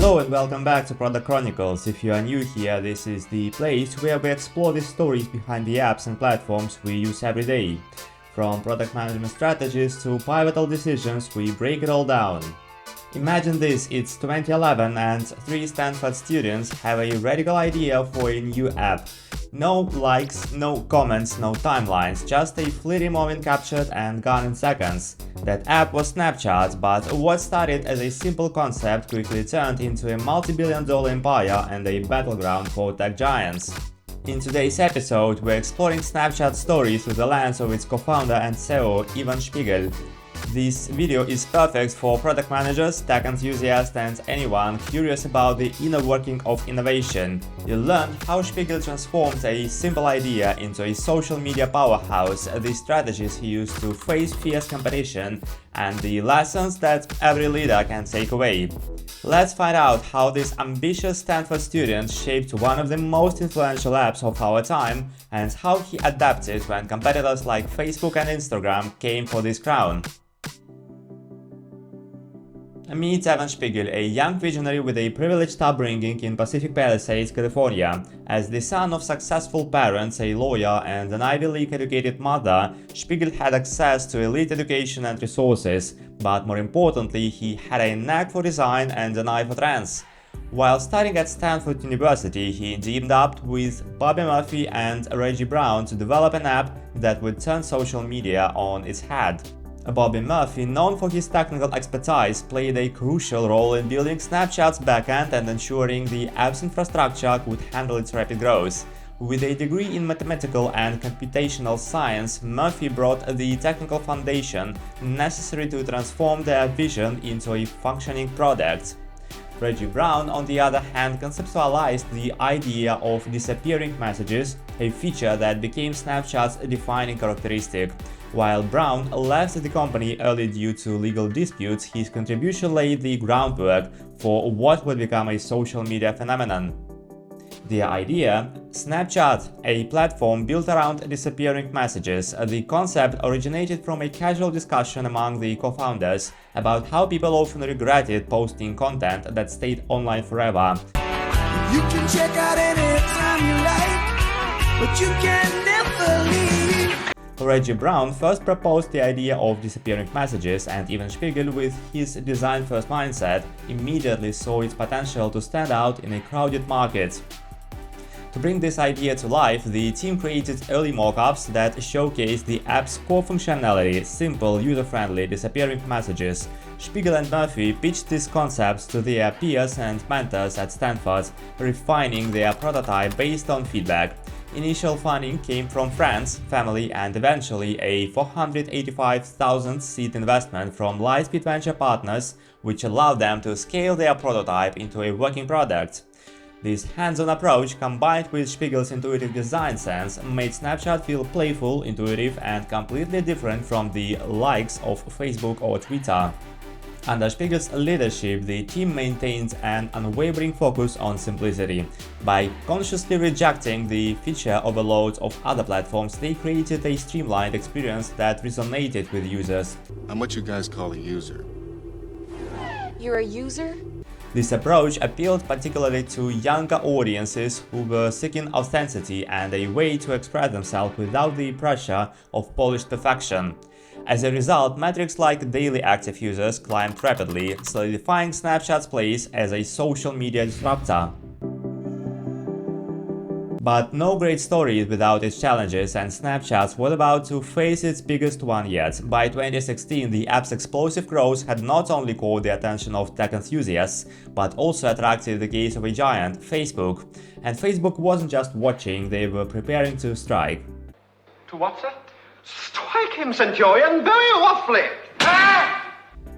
Hello and welcome back to Product Chronicles. If you are new here, this is the place where we explore the stories behind the apps and platforms we use every day. From product management strategies to pivotal decisions, we break it all down. Imagine this, it's 2011 and three Stanford students have a radical idea for a new app. No likes, no comments, no timelines, just a fleeting moment captured and gone in seconds. That app was Snapchat, but what started as a simple concept quickly turned into a multi-billion-dollar empire and a battleground for tech giants. In today's episode, we're exploring Snapchat stories through the lens of its co-founder and CEO, Ivan Spiegel. This video is perfect for product managers, tech enthusiasts, and anyone curious about the inner working of innovation. You'll learn how Spiegel transformed a simple idea into a social media powerhouse, the strategies he used to face fierce competition, and the lessons that every leader can take away. Let's find out how this ambitious Stanford student shaped one of the most influential apps of our time, and how he adapted when competitors like Facebook and Instagram came for this crown. Meet Ivan Spiegel, a young visionary with a privileged upbringing in Pacific Palisades, California. As the son of successful parents, a lawyer, and an Ivy League educated mother, Spiegel had access to elite education and resources, but more importantly, he had a knack for design and an eye for trends. While studying at Stanford University, he teamed up with Bobby Murphy and Reggie Brown to develop an app that would turn social media on its head. Bobby Murphy, known for his technical expertise, played a crucial role in building Snapchat's backend and ensuring the app's infrastructure could handle its rapid growth. With a degree in mathematical and computational science, Murphy brought the technical foundation necessary to transform their vision into a functioning product. Reggie Brown, on the other hand, conceptualized the idea of disappearing messages, a feature that became Snapchat's defining characteristic. While Brown left the company early due to legal disputes, his contribution laid the groundwork for what would become a social media phenomenon. The idea: Snapchat, a platform built around disappearing messages. The concept originated from a casual discussion among the co-founders about how people often regretted posting content that stayed online forever. You can check out anytime you like, but you can never leave. Reggie Brown first proposed the idea of disappearing messages, and Ivan Spiegel, with his design-first mindset, immediately saw its potential to stand out in a crowded market. To bring this idea to life, the team created early mock-ups that showcased the app's core functionality: simple, user-friendly, disappearing messages. Spiegel and Murphy pitched these concepts to their peers and mentors at Stanford, refining their prototype based on feedback. Initial funding came from friends, family, and eventually a $485,000 seed investment from Lightspeed Venture Partners, which allowed them to scale their prototype into a working product. This hands-on approach, combined with Spiegel's intuitive design sense, made Snapchat feel playful, intuitive, and completely different from the likes of Facebook or Twitter. Under Spiegel's leadership, the team maintained an unwavering focus on simplicity. By consciously rejecting the feature overload of other platforms, they created a streamlined experience that resonated with users. I'm what you guys call a user. You're a user? This approach appealed particularly to younger audiences who were seeking authenticity and a way to express themselves without the pressure of polished perfection. As a result, metrics like daily active users climbed rapidly, solidifying Snapchat's place as a social media disruptor. But no great story is without its challenges, and Snapchat was about to face its biggest one yet. By 2016, the app's explosive growth had not only caught the attention of tech enthusiasts, but also attracted the gaze of a giant, Facebook. And Facebook wasn't just watching, they were preparing to strike. To what, sir? Strike him, Centurion, very roughly! Ah!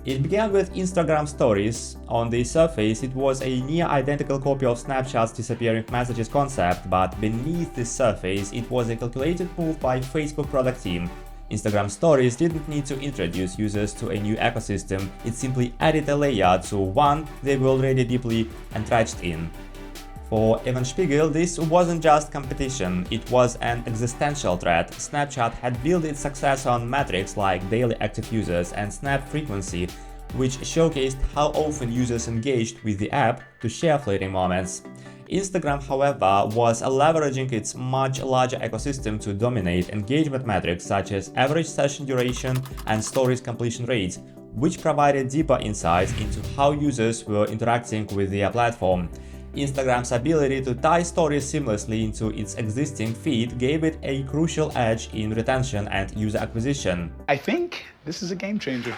It began with Instagram stories. On the surface, it was a near-identical copy of Snapchat's disappearing messages concept, but beneath the surface, it was a calculated move by Facebook product team. Instagram stories didn't need to introduce users to a new ecosystem, it simply added a layer to one they were already deeply entrenched in. For Ivan Spiegel, this wasn't just competition, it was an existential threat. Snapchat had built its success on metrics like daily active users and snap frequency, which showcased how often users engaged with the app to share fleeting moments. Instagram, however, was leveraging its much larger ecosystem to dominate engagement metrics such as average session duration and stories completion rates, which provided deeper insights into how users were interacting with their platform. Instagram's ability to tie stories seamlessly into its existing feed gave it a crucial edge in retention and user acquisition. I think this is a game changer.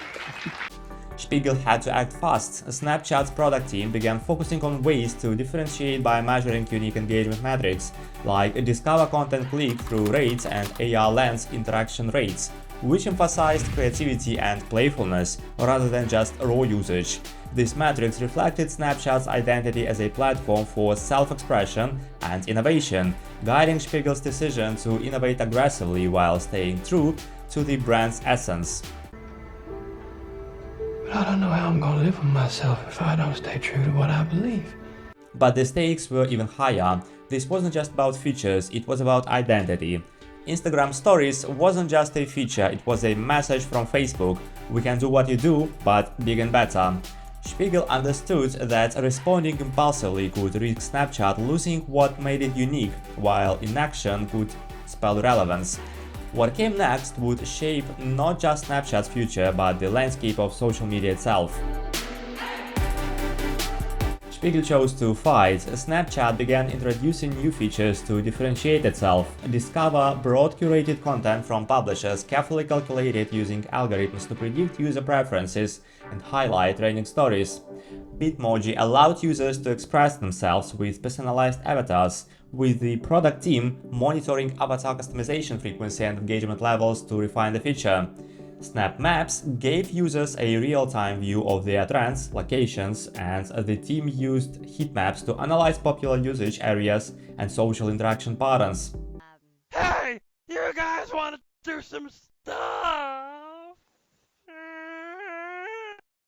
Spiegel had to act fast. Snapchat's product team began focusing on ways to differentiate by measuring unique engagement metrics, like Discover content click-through rates and AR Lens interaction rates, which emphasized creativity and playfulness rather than just raw usage. These metrics reflected Snapchat's identity as a platform for self-expression and innovation, guiding Spiegel's decision to innovate aggressively while staying true to the brand's essence. But I don't know how I'm gonna live with myself if I don't stay true to what I believe. But the stakes were even higher. This wasn't just about features, it was about identity. Instagram Stories wasn't just a feature, it was a message from Facebook. We can do what you do, but big and better. Spiegel understood that responding impulsively could risk Snapchat losing what made it unique, while inaction could spell relevance. What came next would shape not just Snapchat's future, but the landscape of social media itself. Spiegel chose to fight. Snapchat began introducing new features to differentiate itself. Discover brought curated content from publishers carefully calculated using algorithms to predict user preferences and highlight trending stories. Bitmoji allowed users to express themselves with personalized avatars, with the product team monitoring avatar customization frequency and engagement levels to refine the feature. Snap Maps gave users a real-time view of their trends, locations, and the team used heat maps to analyze popular usage areas and social interaction patterns. Hey, you guys want to do some stuff?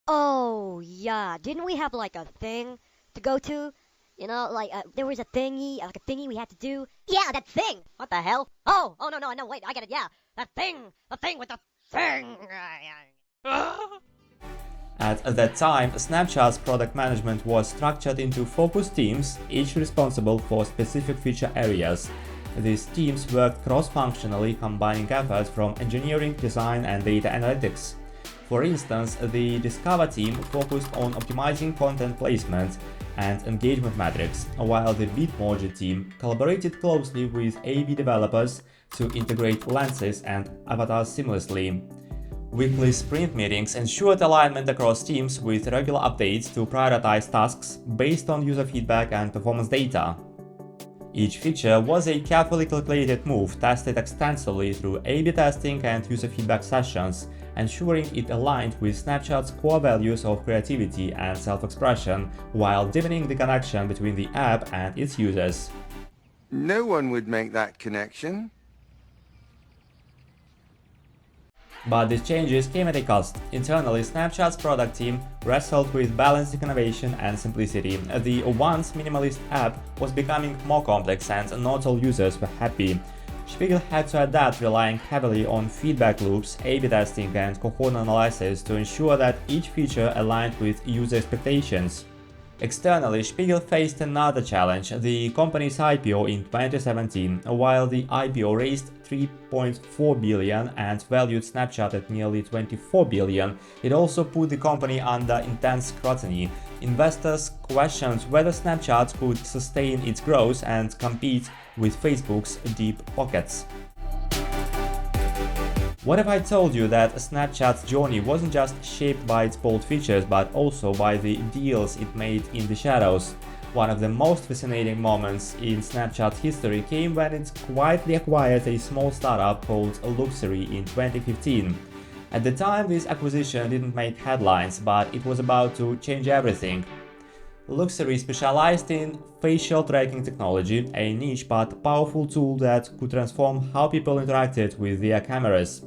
Oh, yeah. Didn't we have like a thing to go to? You know, like there was a thingy we had to do. Yeah, that thing. What the hell? Oh, no, wait, I get it. Yeah, that thing, the thing with the thing. At that time, Snapchat's product management was structured into focus teams, each responsible for specific feature areas. These teams worked cross-functionally, combining efforts from engineering, design, and data analytics. For instance, the Discover team focused on optimizing content placement and engagement metrics, while the Bitmoji team collaborated closely with AV developers to integrate lenses and avatars seamlessly. Weekly sprint meetings ensured alignment across teams with regular updates to prioritize tasks based on user feedback and performance data. Each feature was a carefully calculated move tested extensively through A/B testing and user feedback sessions, ensuring it aligned with Snapchat's core values of creativity and self-expression, while deepening the connection between the app and its users. No one would make that connection. But these changes came at a cost. Internally, Snapchat's product team wrestled with balancing innovation and simplicity. The once minimalist app was becoming more complex and not all users were happy. Spiegel had to adapt, relying heavily on feedback loops, A/B testing, and cohort analysis to ensure that each feature aligned with user expectations. Externally, Spiegel faced another challenge, the company's IPO in 2017. While the IPO raised $3.4 billion and valued Snapchat at nearly $24 billion, it also put the company under intense scrutiny. Investors questioned whether Snapchat could sustain its growth and compete with Facebook's deep pockets. What if I told you that Snapchat's journey wasn't just shaped by its bold features, but also by the deals it made in the shadows? One of the most fascinating moments in Snapchat's history came when it quietly acquired a small startup called Luxury in 2015. At the time, this acquisition didn't make headlines, but it was about to change everything. Luxury specialized in facial tracking technology, a niche but powerful tool that could transform how people interacted with their cameras.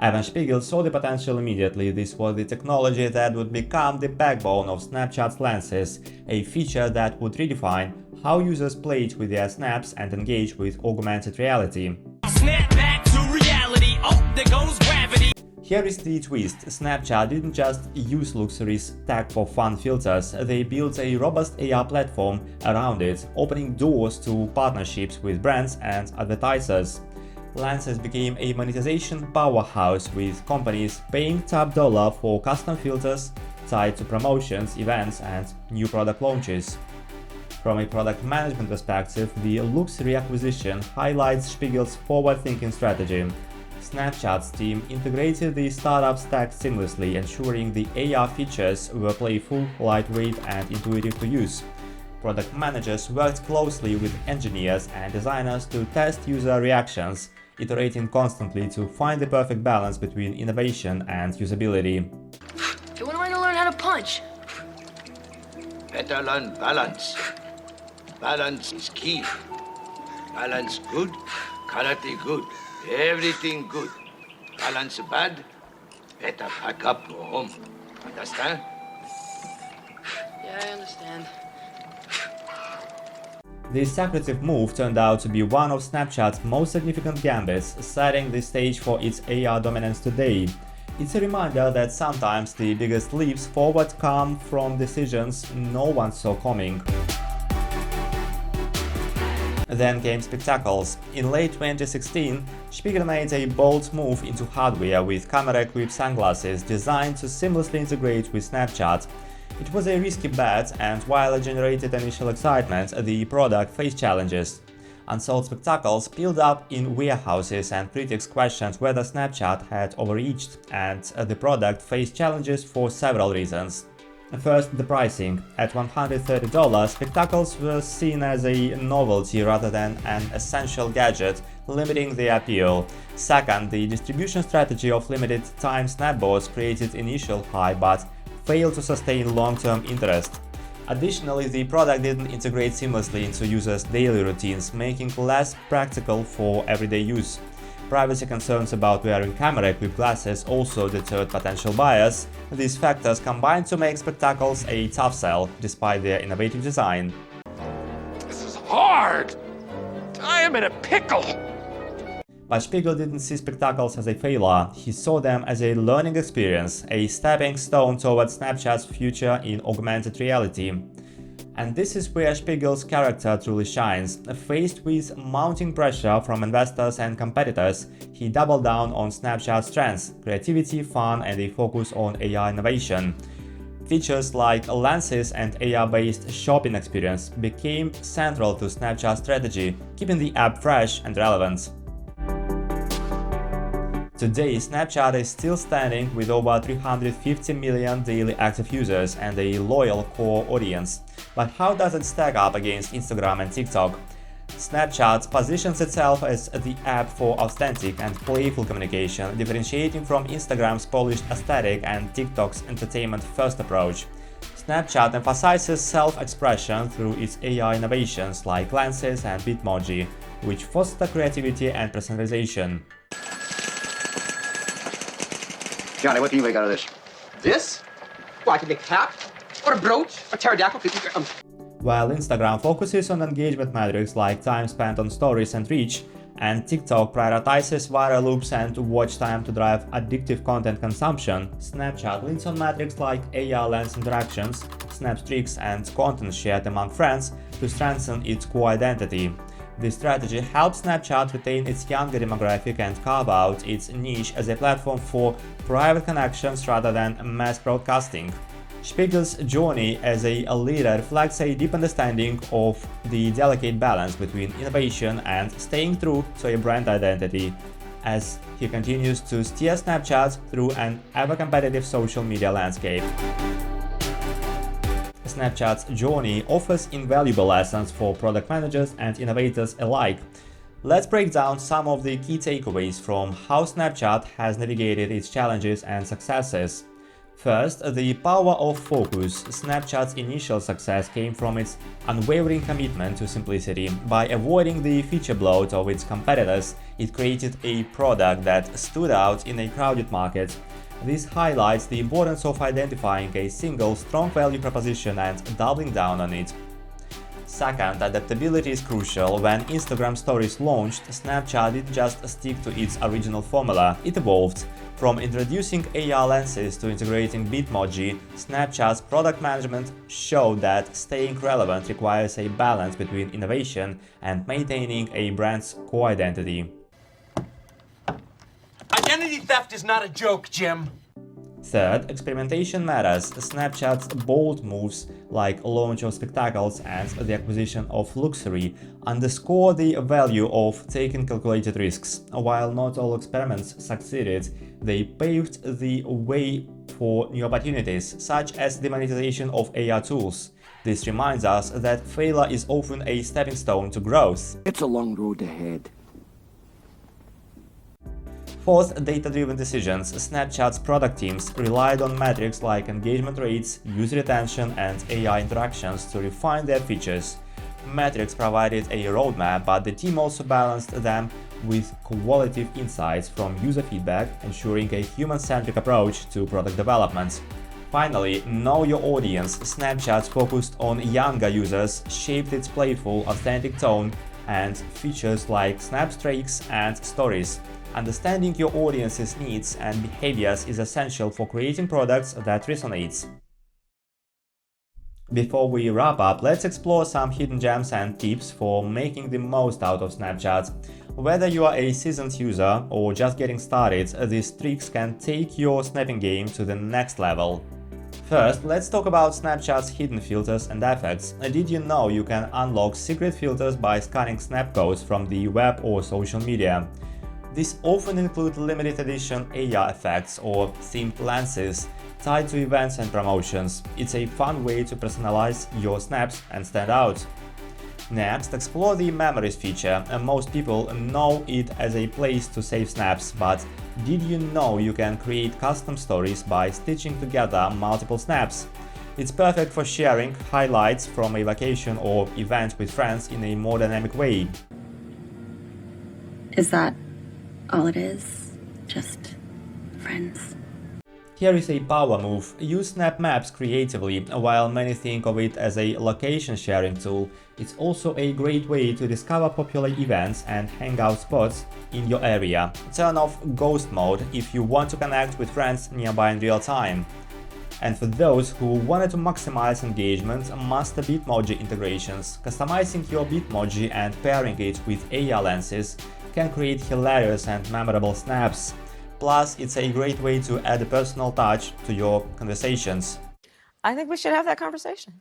Evan Spiegel saw the potential immediately. This was the technology that would become the backbone of Snapchat's lenses, a feature that would redefine how users played with their snaps and engage with augmented reality. Snap back to reality. Oh, there goes gravity. Here is the twist: Snapchat didn't just use luxury's tech for fun filters, they built a robust AR platform around it, opening doors to partnerships with brands and advertisers. Lenses became a monetization powerhouse, with companies paying top dollar for custom filters tied to promotions, events, and new product launches. From a product management perspective, the luxury acquisition highlights Spiegel's forward-thinking strategy. Snapchat's team integrated the startup stack seamlessly, ensuring the AR features were playful, lightweight, and intuitive to use. Product managers worked closely with engineers and designers to test user reactions, iterating constantly to find the perfect balance between innovation and usability. Hey, when am I gonna learn how to punch? Better learn balance. Balance is key. Balance good, karate good, everything good. Balance bad, better pack up, go home. Understand? Yeah, I understand. This secretive move turned out to be one of Snapchat's most significant gambits, setting the stage for its AR dominance today. It's a reminder that sometimes the biggest leaps forward come from decisions no one saw coming. Then came spectacles. In late 2016, Spiegel made a bold move into hardware with camera-equipped sunglasses designed to seamlessly integrate with Snapchat. It was a risky bet, and while it generated initial excitement, the product faced challenges. Unsold spectacles piled up in warehouses, and critics questioned whether Snapchat had overreached, and the product faced challenges for several reasons. First, the pricing. At $130, spectacles were seen as a novelty rather than an essential gadget, limiting the appeal. Second, the distribution strategy of limited-time snapboards created initial hype but failed to sustain long-term interest. Additionally, the product didn't integrate seamlessly into users' daily routines, making it less practical for everyday use. Privacy concerns about wearing camera-equipped glasses also deterred potential buyers. These factors combined to make spectacles a tough sell, despite their innovative design. This is hard! I am in a pickle! But Spiegel didn't see spectacles as a failure, he saw them as a learning experience, a stepping stone towards Snapchat's future in augmented reality. And this is where Spiegel's character truly shines. Faced with mounting pressure from investors and competitors, he doubled down on Snapchat's strengths: creativity, fun, and a focus on AI innovation. Features like lenses and AR-based shopping experience became central to Snapchat's strategy, keeping the app fresh and relevant. Today, Snapchat is still standing with over 350 million daily active users and a loyal core audience. But how does it stack up against Instagram and TikTok? Snapchat positions itself as the app for authentic and playful communication, differentiating from Instagram's polished aesthetic and TikTok's entertainment-first approach. Snapchat emphasizes self-expression through its AI innovations like lenses and Bitmoji, which foster creativity and personalization. Johnny, what can you make out of this? This? Well, I can make a cap, or a brooch, a pterodactyl. While Instagram focuses on engagement metrics like time spent on stories and reach, and TikTok prioritizes viral loops and watch time to drive addictive content consumption, Snapchat leans on metrics like AR lens interactions, snap streaks, and content shared among friends to strengthen its core identity. This strategy helps Snapchat retain its younger demographic and carve out its niche as a platform for private connections rather than mass broadcasting. Spiegel's journey as a leader reflects a deep understanding of the delicate balance between innovation and staying true to a brand identity, as he continues to steer Snapchat through an ever-competitive social media landscape. Snapchat's journey offers invaluable lessons for product managers and innovators alike. Let's break down some of the key takeaways from how Snapchat has navigated its challenges and successes. First, the power of focus. Snapchat's initial success came from its unwavering commitment to simplicity. By avoiding the feature bloat of its competitors, it created a product that stood out in a crowded market. This highlights the importance of identifying a single strong value proposition and doubling down on it. Second, adaptability is crucial. When Instagram Stories launched, Snapchat didn't just stick to its original formula, it evolved. From introducing AR lenses to integrating Bitmoji, Snapchat's product management showed that staying relevant requires a balance between innovation and maintaining a brand's core identity. Identity theft is not a joke, Jim. Third, experimentation matters. Snapchat's bold moves like launch of spectacles and the acquisition of luxury underscore the value of taking calculated risks. While not all experiments succeeded, they paved the way for new opportunities, such as the monetization of AR tools. This reminds us that failure is often a stepping stone to growth. It's a long road ahead. Fourth, data-driven decisions. Snapchat's product teams relied on metrics like engagement rates, user retention, and AI interactions to refine their features. Metrics provided a roadmap, but the team also balanced them with qualitative insights from user feedback, ensuring a human-centric approach to product development. Finally, know your audience. Snapchat focused on younger users, shaped its playful, authentic tone, and features like Snap Streaks and Stories. Understanding your audience's needs and behaviors is essential for creating products that resonate. Before we wrap up, let's explore some hidden gems and tips for making the most out of Snapchat. Whether you are a seasoned user or just getting started, these tricks can take your snapping game to the next level. First, let's talk about Snapchat's hidden filters and effects. Did you know you can unlock secret filters by scanning snap codes from the web or social media? These often include limited edition AR effects or themed lenses tied to events and promotions. It's a fun way to personalize your snaps and stand out. Next, explore the Memories feature. Most people know it as a place to save snaps, but did you know you can create custom stories by stitching together multiple snaps? It's perfect for sharing highlights from a vacation or event with friends in a more dynamic way. Is that all it is? Just friends? Here is a power move. Use Snap Maps creatively. While many think of it as a location sharing tool, it's also a great way to discover popular events and hangout spots in your area. Turn off ghost mode if you want to connect with friends nearby in real time. And for those who wanted to maximize engagement, master Bitmoji integrations. Customizing your Bitmoji and pairing it with AR lenses can create hilarious and memorable snaps. Plus, it's a great way to add a personal touch to your conversations. I think we should have that conversation.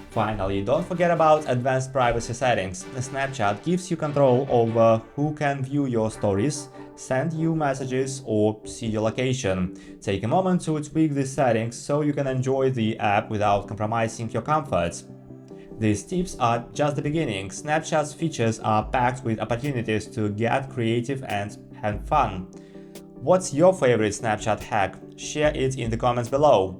Finally, don't forget about advanced privacy settings. Snapchat gives you control over who can view your stories, send you messages, or see your location. Take a moment to tweak these settings so you can enjoy the app without compromising your comfort. These tips are just the beginning. Snapchat's features are packed with opportunities to get creative and have fun. What's your favorite Snapchat hack? Share it in the comments below.